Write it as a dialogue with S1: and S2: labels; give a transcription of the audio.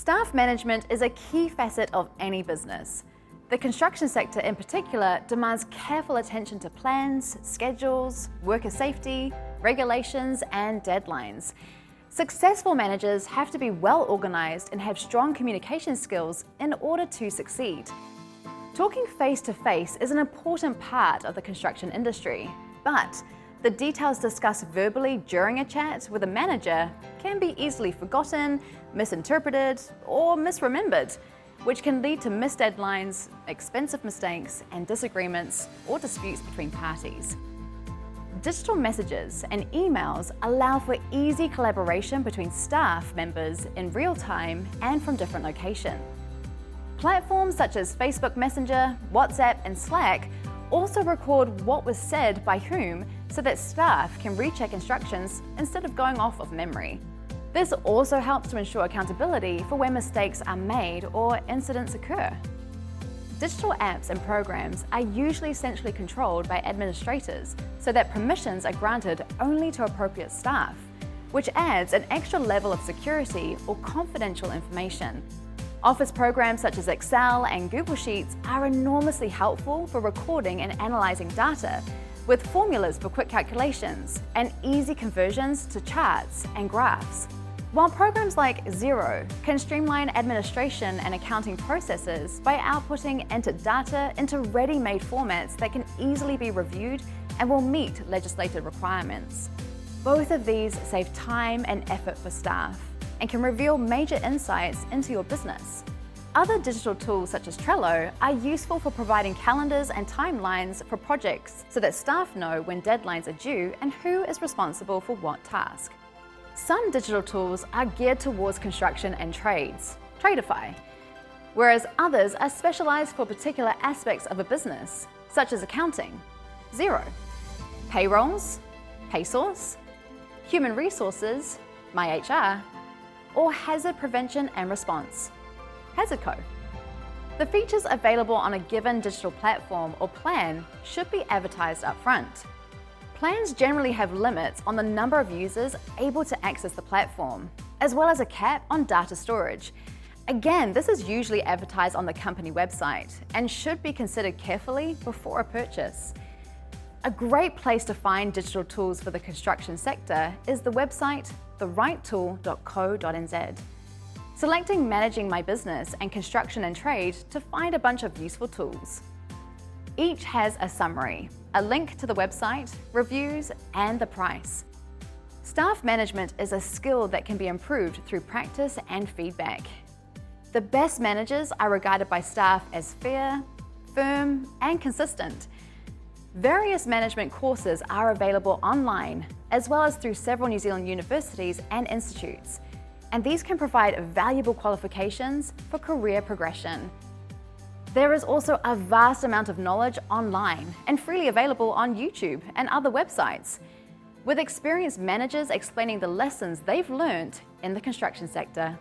S1: Staff management is a key facet of any business. The construction sector in particular demands careful attention to plans, schedules, worker safety, regulations, and deadlines. Successful managers have to be well organised and have strong communication skills in order to succeed. Talking face-to-face is an important part of the construction industry, but the details discussed verbally during a chat with a manager can be easily forgotten, misinterpreted, or misremembered, which can lead to missed deadlines, expensive mistakes, and disagreements or disputes between parties. Digital messages and emails allow for easy collaboration between staff members in real time and from different locations. Platforms such as Facebook Messenger, WhatsApp, and Slack also record what was said by whom so that staff can recheck instructions instead of going off of memory. This also helps to ensure accountability for when mistakes are made or incidents occur. Digital apps and programs are usually centrally controlled by administrators so that permissions are granted only to appropriate staff, which adds an extra level of security or confidential information. Office programs such as Excel and Google Sheets are enormously helpful for recording and analysing data, with formulas for quick calculations and easy conversions to charts and graphs. While programs like Xero can streamline administration and accounting processes by outputting entered data into ready-made formats that can easily be reviewed and will meet legislated requirements. Both of these save time and effort for staff and can reveal major insights into your business. Other digital tools such as Trello are useful for providing calendars and timelines for projects so that staff know when deadlines are due and who is responsible for what task. Some digital tools are geared towards construction and trades, Tradeify, whereas others are specialised for particular aspects of a business, such as accounting, Xero, payrolls, PaySource, human resources, MyHR, or hazard prevention and response, HazardCo. The features available on a given digital platform or plan should be advertised up front. Plans generally have limits on the number of users able to access the platform, as well as a cap on data storage. Again, this is usually advertised on the company website and should be considered carefully before a purchase. A great place to find digital tools for the construction sector is the website therighttool.co.nz. Selecting Managing My Business and Construction and Trade to find a bunch of useful tools. Each has a summary, a link to the website, reviews, and the price. Staff management is a skill that can be improved through practice and feedback. The best managers are regarded by staff as fair, firm, and consistent. Various management courses are available online, as well as through several New Zealand universities and institutes, and these can provide valuable qualifications for career progression. There is also a vast amount of knowledge online and freely available on YouTube and other websites, with experienced managers explaining the lessons they've learned in the construction sector.